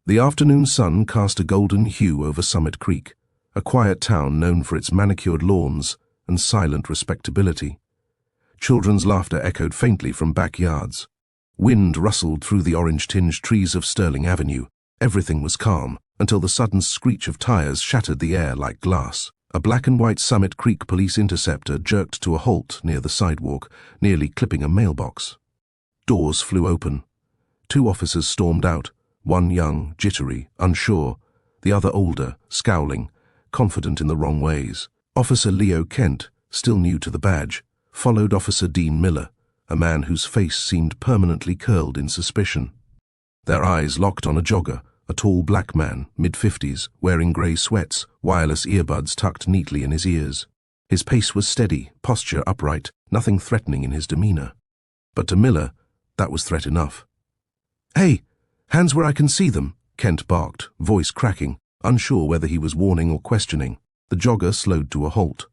The afternoon sun cast a golden hue over Summit Creek, a quiet town known for its manicured lawns and silent respectability. Children's laughter echoed faintly from backyards. Wind rustled through the orange-tinged trees of Sterling Avenue. Everything was calm, until the sudden screech of tires shattered the air like glass. A black and white Summit Creek police interceptor jerked to a halt near the sidewalk, nearly clipping a mailbox. Doors flew open. 2 officers stormed out, one young, jittery, unsure, the other older, scowling, confident in the wrong ways. Officer Leo Kent, still new to the badge, followed Officer Dean Miller, a man whose face seemed permanently curled in suspicion. Their eyes locked on a jogger, a tall black man, mid-50s, wearing grey sweats, wireless earbuds tucked neatly in his ears. His pace was steady, posture upright, nothing threatening in his demeanour. But to Miller, that was threat enough. "Hey, hands where I can see them," Kent barked, voice cracking, unsure whether he was warning or questioning. The jogger slowed to a halt.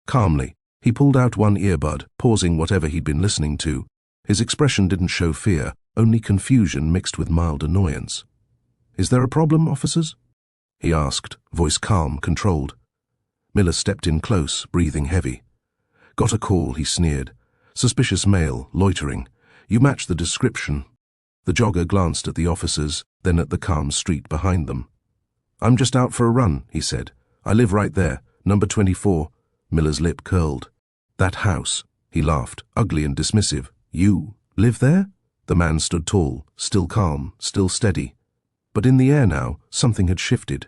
Calmly, he pulled out one earbud, pausing whatever he'd been listening to. His expression didn't show fear, only confusion mixed with mild annoyance. "Is there a problem, officers?" he asked, voice calm, controlled. Miller stepped in close, breathing heavy. "Got a call," he sneered. "Suspicious male, loitering. You match the description." The jogger glanced at the officers, then at the calm street behind them. "I'm just out for a run," he said. "I live right there, number 24. Miller's lip curled. "That house," he laughed, ugly and dismissive. "You live there?" The man stood tall, still calm, still steady. But in the air now, something had shifted.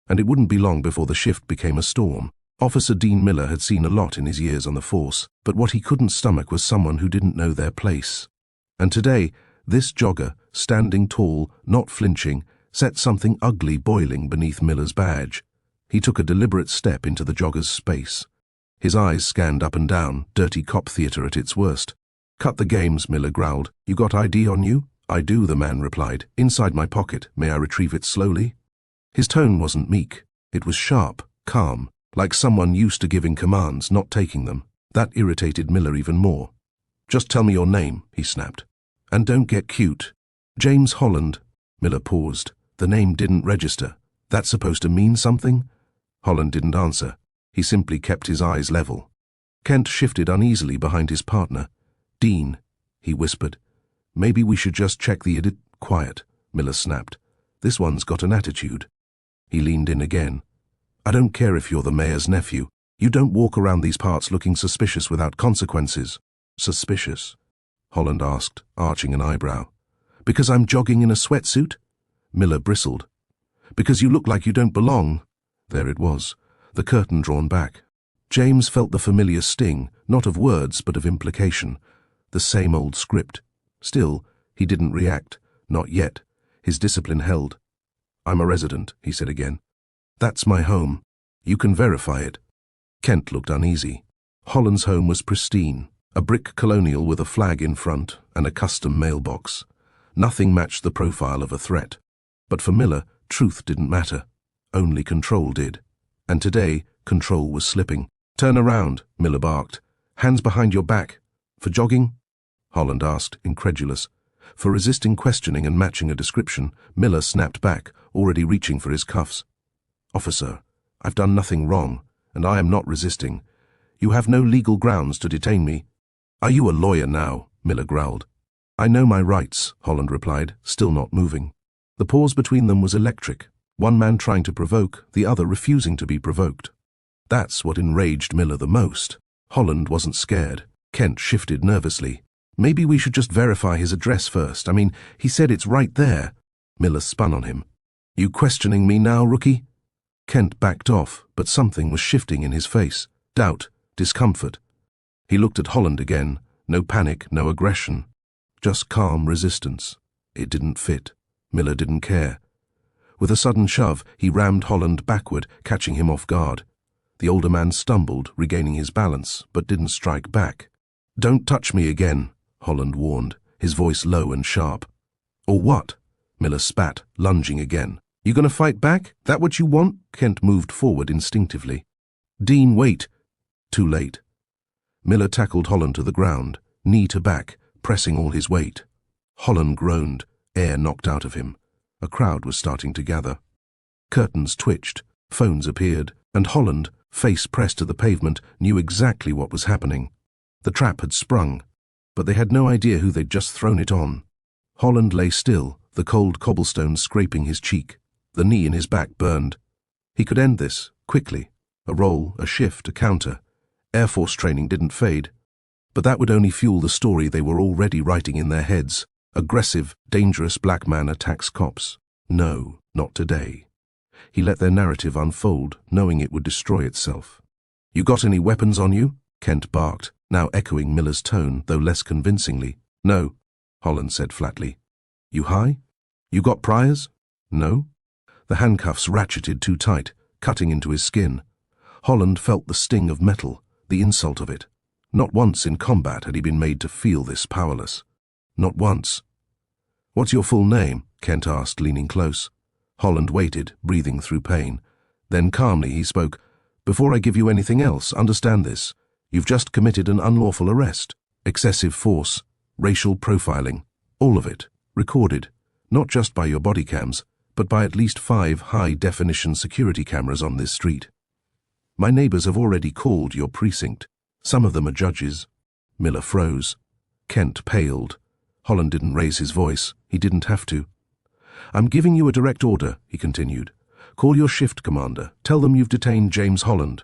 And it wouldn't be long before the shift became a storm. Officer Dean Miller had seen a lot in his years on the force, but what he couldn't stomach was someone who didn't know their place. And today, this jogger, standing tall, not flinching, set something ugly boiling beneath Miller's badge. He took a deliberate step into the jogger's space. His eyes scanned up and down, dirty cop theater at its worst. "Cut the games," Miller growled. "You got ID on you?" "I do," the man replied. "Inside my pocket. May I retrieve it slowly?" His tone wasn't meek. It was sharp, calm, like someone used to giving commands, not taking them. That irritated Miller even more. "Just tell me your name," he snapped. "And don't get cute." "James Holland." Miller paused. The name didn't register. "That's supposed to mean something?" Holland didn't answer. He simply kept his eyes level. Kent shifted uneasily behind his partner. "Dean," he whispered. "Maybe we should just check the edit." "Quiet," Miller snapped. "This one's got an attitude." He leaned in again. "I don't care if you're the mayor's nephew. You don't walk around these parts looking suspicious without consequences." "Suspicious?" Holland asked, arching an eyebrow. "Because I'm jogging in a sweatsuit?" Miller bristled. "Because you look like you don't belong." There it was, the curtain drawn back. James felt the familiar sting, not of words but of implication. The same old script. Still, he didn't react. Not yet. His discipline held. "I'm a resident," he said again. "That's my home. You can verify it." Kent looked uneasy. Holland's home was pristine, a brick colonial with a flag in front and a custom mailbox. Nothing matched the profile of a threat. But for Miller, truth didn't matter. Only control did. And today, control was slipping. "Turn around," Miller barked. "Hands behind your back." "For jogging?" Holland asked, incredulous. For resisting questioning and matching a description, Miller snapped back, already reaching for his cuffs. "Officer, I've done nothing wrong, and I am not resisting. You have no legal grounds to detain me." "Are you a lawyer now?" Miller growled. "I know my rights," Holland replied, still not moving. The pause between them was electric, one man trying to provoke, the other refusing to be provoked. That's what enraged Miller the most. Holland wasn't scared. Kent shifted nervously. "Maybe we should just verify his address first. I mean, he said it's right there." Miller spun on him. "You questioning me now, rookie?" Kent backed off, but something was shifting in his face. Doubt, discomfort. He looked at Holland again. No panic, no aggression. Just calm resistance. It didn't fit. Miller didn't care. With a sudden shove, he rammed Holland backward, catching him off guard. The older man stumbled, regaining his balance, but didn't strike back. "Don't touch me again," Holland warned, his voice low and sharp. "Or what?" Miller spat, lunging again. "You gonna fight back? That what you want?" Kent moved forward instinctively. "Dean, wait." Too late. Miller tackled Holland to the ground, knee to back, pressing all his weight. Holland groaned, air knocked out of him. A crowd was starting to gather. Curtains twitched, phones appeared, and Holland, face pressed to the pavement, knew exactly what was happening. The trap had sprung, but they had no idea who they'd just thrown it on. Holland lay still, the cold cobblestones scraping his cheek. The knee in his back burned. He could end this, quickly. A roll, a shift, a counter. Air Force training didn't fade. But that would only fuel the story they were already writing in their heads. Aggressive, dangerous black man attacks cops. No, not today. He let their narrative unfold, knowing it would destroy itself. "You got any weapons on you?" Kent barked, now echoing Miller's tone, though less convincingly. "No," Holland said flatly. "You high? You got priors?" "No." The handcuffs ratcheted too tight, cutting into his skin. Holland felt the sting of metal, the insult of it. Not once in combat had he been made to feel this powerless. Not once. "What's your full name?" Kent asked, leaning close. Holland waited, breathing through pain. Then calmly he spoke. "Before I give you anything else, understand this. You've just committed an unlawful arrest. Excessive force, racial profiling, all of it, recorded, not just by your body cams, but by at least 5 high-definition security cameras on this street. My neighbors have already called your precinct. Some of them are judges." Miller froze. Kent paled. Holland didn't raise his voice. He didn't have to. "I'm giving you a direct order," he continued. "Call your shift commander. Tell them you've detained James Holland."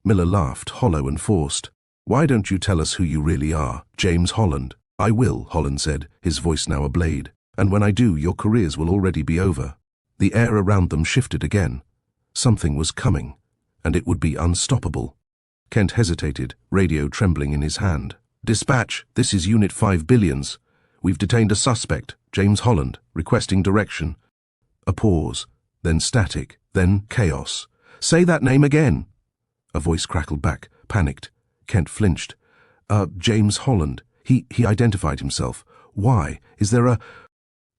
Miller laughed, hollow and forced. "Why don't you tell us who you really are, James Holland?" "I will," Holland said, his voice now a blade. "And when I do, your careers will already be over." The air around them shifted again. Something was coming, and it would be unstoppable. Kent hesitated, radio trembling in his hand. "Dispatch, this is Unit 5 Billions. We've detained a suspect, James Holland, requesting direction." A pause, then static, then chaos. "Say that name again." A voice crackled back, panicked. Kent flinched. James Holland. He identified himself. Why? Is there a—"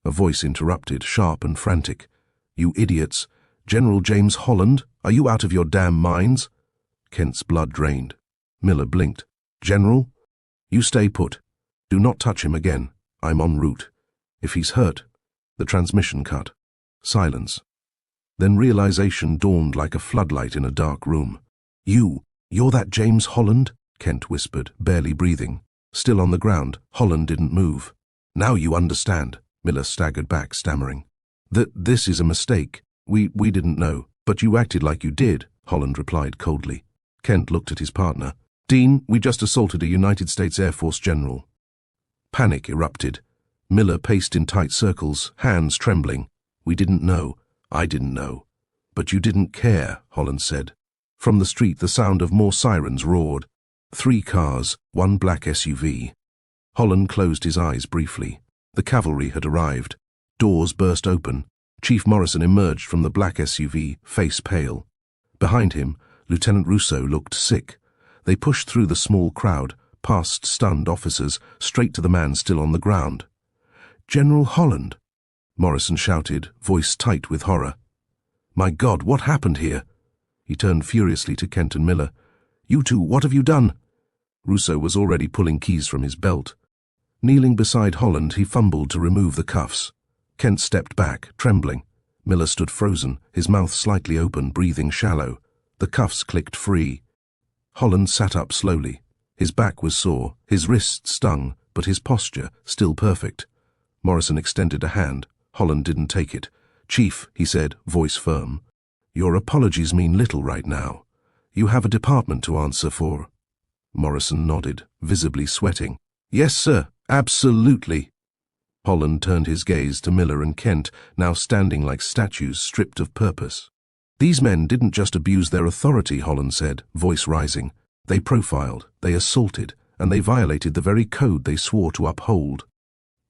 A voice interrupted, sharp and frantic. "You idiots. General James Holland? Are you out of your damn minds?" Kent's blood drained. Miller blinked. "General? You stay put. Do not touch him again. I'm en route. If he's hurt—" The transmission cut. Silence. Then realization dawned like a floodlight in a dark room. You're that James Holland?" Kent whispered, barely breathing. Still on the ground, Holland didn't move. "Now you understand," Miller staggered back, stammering. This is a mistake. We didn't know. But you acted like you did," Holland replied coldly. Kent looked at his partner. "Dean, we just assaulted a United States Air Force general." Panic erupted. Miller paced in tight circles, hands trembling. "We didn't know. I didn't know." "But you didn't care," Holland said. From the street the sound of more sirens roared. 3 cars, 1 black SUV. Holland closed his eyes briefly. The cavalry had arrived. Doors burst open. Chief Morrison emerged from the black SUV, face pale. Behind him, Lieutenant Russo looked sick. They pushed through the small crowd, past stunned officers, straight to the man still on the ground. "General Holland!" Morrison shouted, voice tight with horror. "My God, what happened here?" He turned furiously to Kent and Miller. "You two, what have you done?" Russo was already pulling keys from his belt. Kneeling beside Holland, he fumbled to remove the cuffs. Kent stepped back, trembling. Miller stood frozen, his mouth slightly open, breathing shallow. The cuffs clicked free. Holland sat up slowly. His back was sore, his wrists stung, but his posture still perfect. Morrison extended a hand. Holland didn't take it. "Chief," he said, voice firm, "your apologies mean little right now. You have a department to answer for." Morrison nodded, visibly sweating. "Yes, sir, absolutely." Holland turned his gaze to Miller and Kent, now standing like statues stripped of purpose. "These men didn't just abuse their authority," Holland said, voice rising. "They profiled, they assaulted, and they violated the very code they swore to uphold."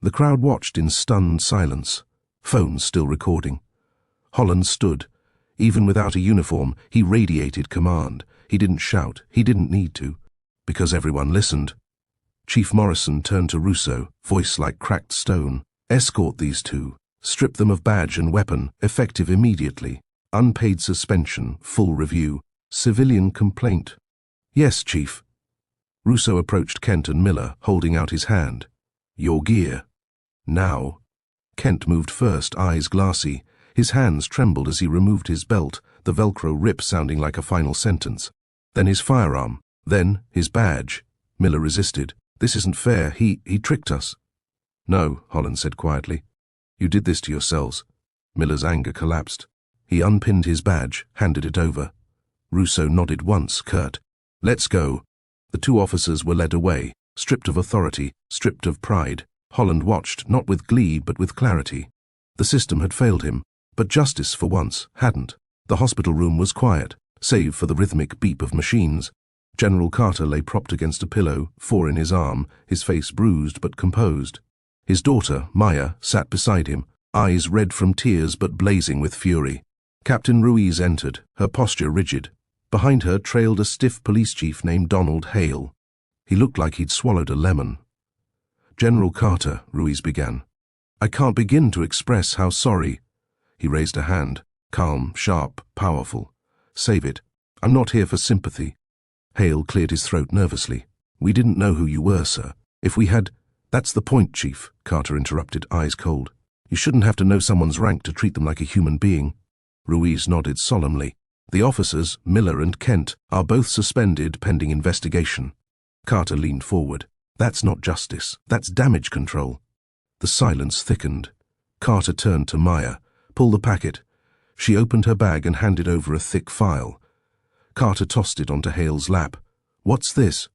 The crowd watched in stunned silence, phones still recording. Holland stood. Even without a uniform, he radiated command. He didn't shout, he didn't need to, because everyone listened. Chief Morrison turned to Russo, voice like cracked stone. "Escort these two. Strip them of badge and weapon, effective immediately. Unpaid suspension, full review. Civilian complaint." "Yes, Chief." Russo approached Kent and Miller, holding out his hand. "Your gear. Now." Kent moved first, eyes glassy. His hands trembled as he removed his belt, the Velcro rip sounding like a final sentence. Then his firearm. Then his badge. Miller resisted. "This isn't fair. He tricked us." "No," Holland said quietly. "You did this to yourselves." Miller's anger collapsed. He unpinned his badge, handed it over. Russo nodded once, curt. "Let's go." The two officers were led away, stripped of authority, stripped of pride. Holland watched, not with glee but with clarity. The system had failed him, but justice, for once, hadn't. The hospital room was quiet, save for the rhythmic beep of machines. General Carter lay propped against a pillow, 4 in his arm, his face bruised but composed. His daughter, Maya, sat beside him, eyes red from tears but blazing with fury. Captain Ruiz entered, her posture rigid. Behind her trailed a stiff police chief named Donald Hale. He looked like he'd swallowed a lemon. "General Carter," Ruiz began, "I can't begin to express how sorry." He raised a hand, calm, sharp, powerful. "Save it. I'm not here for sympathy." Hale cleared his throat nervously. "We didn't know who you were, sir. If we had—" "That's the point, Chief," Carter interrupted, eyes cold. "You shouldn't have to know someone's rank to treat them like a human being." Ruiz nodded solemnly. "The officers, Miller and Kent, are both suspended pending investigation." Carter leaned forward. "That's not justice. That's damage control." The silence thickened. Carter turned to Maya. "Pull the packet." She opened her bag and handed over a thick file. Carter tossed it onto Hale's lap. "What's this?"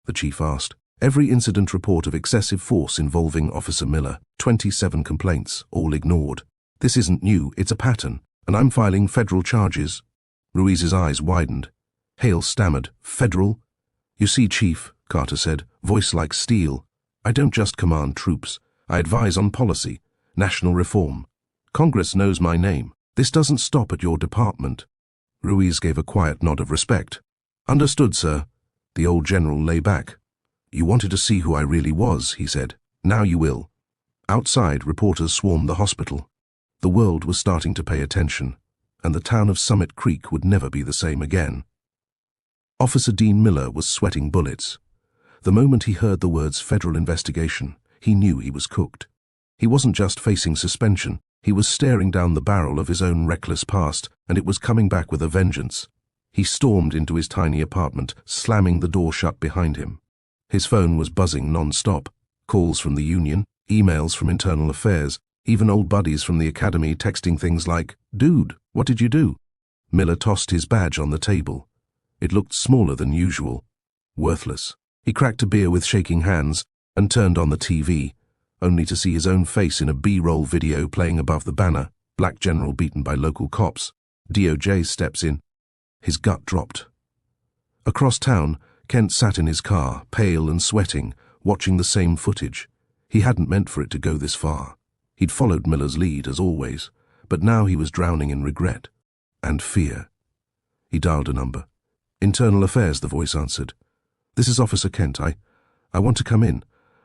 the chief asked. "Every incident report of excessive force involving Officer Miller. 27 complaints, all ignored. This isn't new, it's a pattern, and I'm filing federal charges." Ruiz's eyes widened. Hale stammered. "Federal?" "You see, Chief," Carter said, voice like steel, "I don't just command troops. I advise on policy, national reform. Congress knows my name. This doesn't stop at your department." Ruiz gave a quiet nod of respect. "Understood, sir." The old general lay back. "You wanted to see who I really was," he said. "Now you will." Outside, reporters swarmed the hospital. The world was starting to pay attention, and the town of Summit Creek would never be the same again. Officer Dean Miller was sweating bullets. The moment he heard the words federal investigation, he knew he was cooked. He wasn't just facing suspension, he was staring down the barrel of his own reckless past, and it was coming back with a vengeance. He stormed into his tiny apartment, slamming the door shut behind him. His phone was buzzing non-stop. Calls from the union, emails from internal affairs, even old buddies from the academy texting things like, "Dude, what did you do?" Miller tossed his badge on the table. It looked smaller than usual. Worthless. He cracked a beer with shaking hands and turned on the TV, only to see his own face in a B-roll video playing above the banner, Black General beaten by local cops. DOJ steps in. His gut dropped. Across town, Kent sat in his car, pale and sweating, watching the same footage. He hadn't meant for it to go this far. He'd followed Miller's lead, as always, but now he was drowning in regret and fear. He dialed a number. "Internal Affairs," the voice answered. "This is Officer Kent. I want to come in.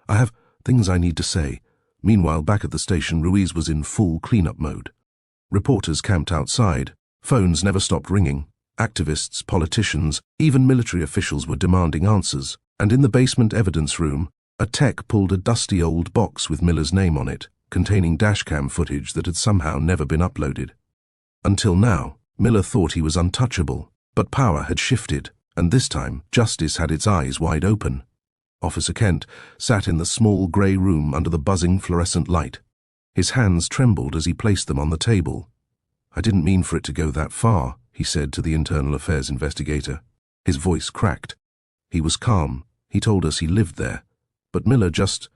I have things I need to say." Meanwhile, back at the station, Ruiz was in full cleanup mode. Reporters camped outside. Phones never stopped ringing. Activists, politicians, even military officials were demanding answers. And in the basement evidence room, a tech pulled a dusty old box with Miller's name on it, containing dashcam footage that had somehow never been uploaded. Until now, Miller thought he was untouchable. But power had shifted, and this time justice had its eyes wide open. Officer Kent sat in the small grey room under the buzzing fluorescent light. His hands trembled as he placed them on the table. "I didn't mean for it to go that far," he said to the Internal Affairs investigator. His voice cracked. He was calm. He told us he lived there. But Miller just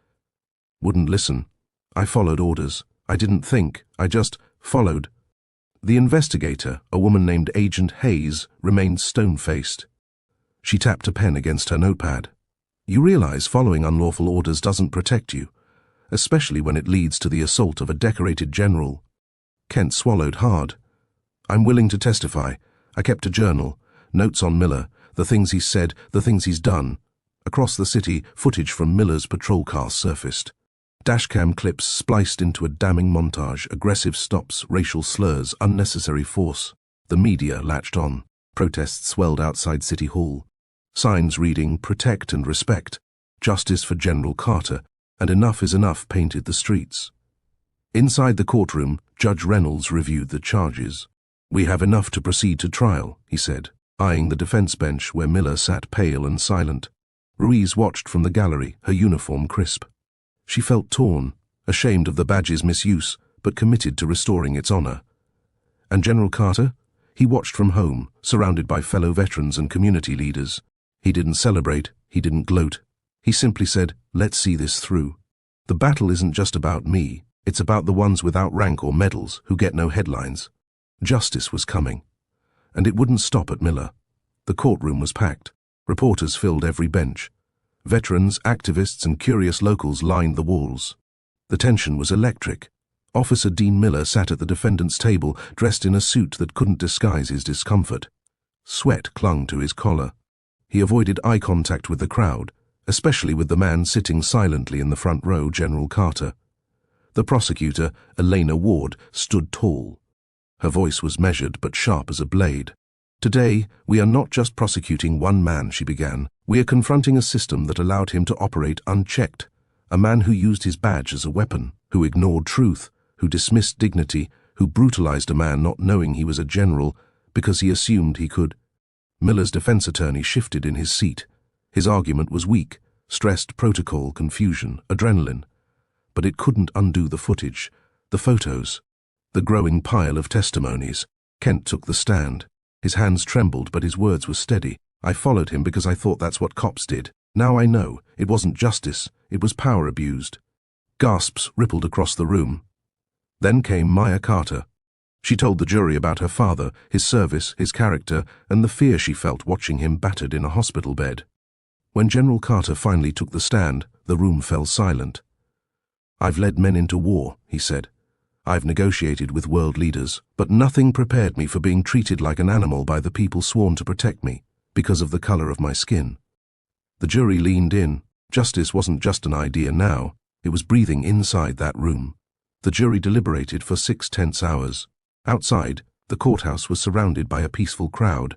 wouldn't listen. "I followed orders. I didn't think. I just followed." The investigator, a woman named Agent Hayes, remained stone-faced. She tapped a pen against her notepad. "You realize following unlawful orders doesn't protect you, especially when it leads to the assault of a decorated general." Kent swallowed hard. "I'm willing to testify. I kept a journal, notes on Miller, the things he said, the things he's done." Across the city, footage from Miller's patrol car surfaced. Dashcam clips spliced into a damning montage, aggressive stops, racial slurs, unnecessary force. The media latched on. Protests swelled outside City Hall. Signs reading, "Protect and Respect," "Justice for General Carter," and "Enough is Enough" painted the streets. Inside the courtroom, Judge Reynolds reviewed the charges. "We have enough to proceed to trial," he said, eyeing the defense bench where Miller sat pale and silent. Ruiz watched from the gallery, her uniform crisp. She felt torn, ashamed of the badge's misuse, but committed to restoring its honor. And General Carter? He watched from home, surrounded by fellow veterans and community leaders. He didn't celebrate, he didn't gloat. He simply said, "Let's see this through. The battle isn't just about me, it's about the ones without rank or medals who get no headlines." Justice was coming. And it wouldn't stop at Miller. The courtroom was packed. Reporters filled every bench. Veterans, activists, and curious locals lined the walls. The tension was electric. Officer Dean Miller sat at the defendant's table, dressed in a suit that couldn't disguise his discomfort. Sweat clung to his collar. He avoided eye contact with the crowd, especially with the man sitting silently in the front row, General Carter. The prosecutor, Elena Ward, stood tall. Her voice was measured but sharp as a blade. "Today, we are not just prosecuting one man," she began. "We are confronting a system that allowed him to operate unchecked, a man who used his badge as a weapon, who ignored truth, who dismissed dignity, who brutalized a man not knowing he was a general because he assumed he could." Miller's defense attorney shifted in his seat. His argument was weak, stressed protocol, confusion, adrenaline. But it couldn't undo the footage, the photos, the growing pile of testimonies. Kent took the stand. His hands trembled, but his words were steady. "I followed him because I thought that's what cops did. Now I know, it wasn't justice, it was power abused." Gasps rippled across the room. Then came Maya Carter. She told the jury about her father, his service, his character, and the fear she felt watching him battered in a hospital bed. When General Carter finally took the stand, the room fell silent. "I've led men into war," he said. "I've negotiated with world leaders, but nothing prepared me for being treated like an animal by the people sworn to protect me, because of the color of my skin." The jury leaned in. Justice wasn't just an idea now, it was breathing inside that room. The jury deliberated for 6 tense hours. Outside, the courthouse was surrounded by a peaceful crowd.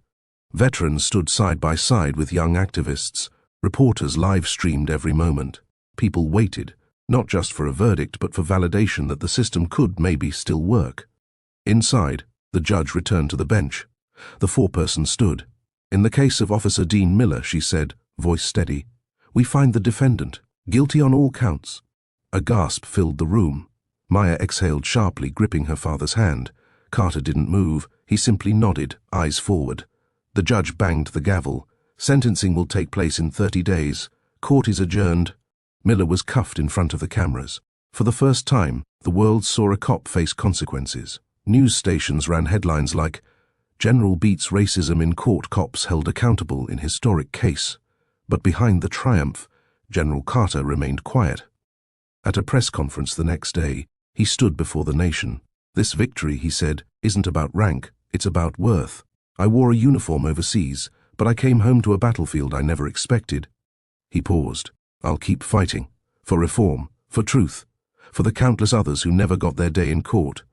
Veterans stood side by side with young activists. Reporters live-streamed every moment. People waited, not just for a verdict, but for validation that the system could maybe still work. Inside, the judge returned to the bench. The foreperson stood. "In the case of Officer Dean Miller," she said, voice steady, "we find the defendant guilty on all counts." A gasp filled the room. Maya exhaled sharply, gripping her father's hand. Carter didn't move. He simply nodded, eyes forward. The judge banged the gavel. "Sentencing will take place in 30 days. Court is adjourned." Miller was cuffed in front of the cameras. For the first time, the world saw a cop face consequences. News stations ran headlines like, "General beats racism in court, cops held accountable in historic case." But behind the triumph, General Carter remained quiet. At a press conference the next day, he stood before the nation. "This victory," he said, "isn't about rank, it's about worth. I wore a uniform overseas, but I came home to a battlefield I never expected." He paused. "I'll keep fighting. For reform, for truth, for the countless others who never got their day in court."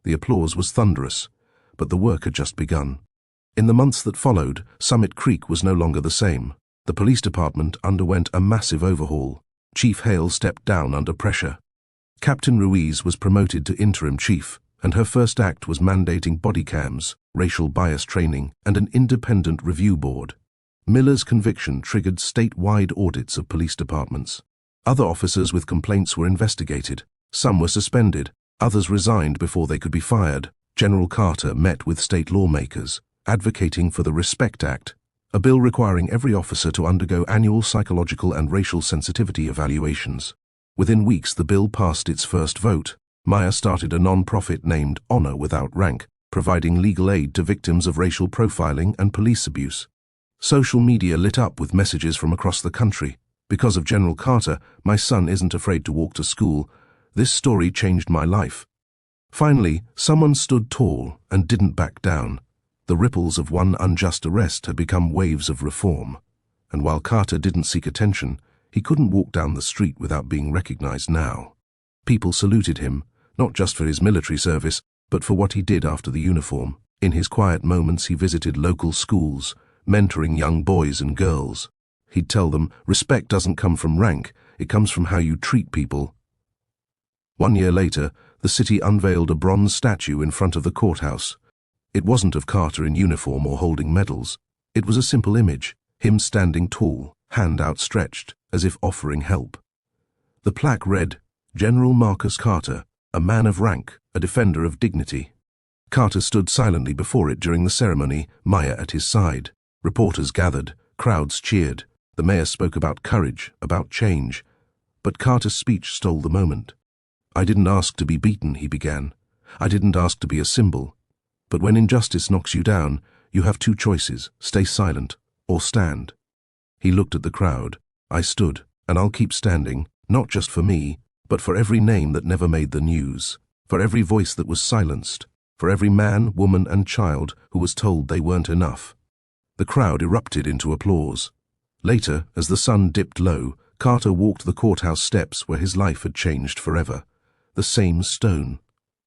The applause was thunderous, but the work had just begun. In the months that followed, Summit Creek was no longer the same. The police department underwent a massive overhaul. Chief Hale stepped down under pressure. Captain Ruiz was promoted to interim chief, and her first act was mandating body cams, racial bias training, and an independent review board. Miller's conviction triggered statewide audits of police departments. Other officers with complaints were investigated. Some were suspended, others resigned before they could be fired. General Carter met with state lawmakers, advocating for the Respect Act, a bill requiring every officer to undergo annual psychological and racial sensitivity evaluations. Within weeks, the bill passed its first vote. Maya started a non-profit named Honor Without Rank, providing legal aid to victims of racial profiling and police abuse. Social media lit up with messages from across the country. "Because of General Carter, my son isn't afraid to walk to school. This story changed my life." Finally, someone stood tall and didn't back down. The ripples of one unjust arrest had become waves of reform. And while Carter didn't seek attention, he couldn't walk down the street without being recognized now. People saluted him, not just for his military service, but for what he did after the uniform. In his quiet moments, he visited local schools, mentoring young boys and girls. He'd tell them, respect doesn't come from rank, it comes from how you treat people. 1 year later, The city unveiled a bronze statue in front of the courthouse. It wasn't of Carter in uniform or holding medals. It was a simple image, him standing tall, hand outstretched, as if offering help. The plaque read, "General Marcus Carter, a man of rank, a defender of dignity." Carter stood silently before it during the ceremony, Maya at his side. Reporters gathered, crowds cheered. The mayor spoke about courage, about change. But Carter's speech stole the moment. "I didn't ask to be beaten," he began. "I didn't ask to be a symbol. But when injustice knocks you down, you have two choices, stay silent or stand." He looked at the crowd. "I stood, and I'll keep standing, not just for me, but for every name that never made the news, for every voice that was silenced, for every man, woman, and child who was told they weren't enough." The crowd erupted into applause. Later, as the sun dipped low, Carter walked the courthouse steps where his life had changed forever. The same stone,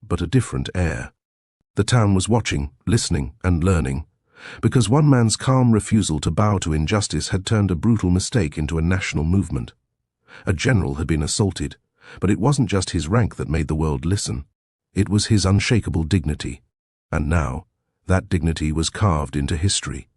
but a different air. The town was watching, listening, and learning, because one man's calm refusal to bow to injustice had turned a brutal mistake into a national movement. A general had been assaulted, but it wasn't just his rank that made the world listen. It was his unshakable dignity. And now, that dignity was carved into history.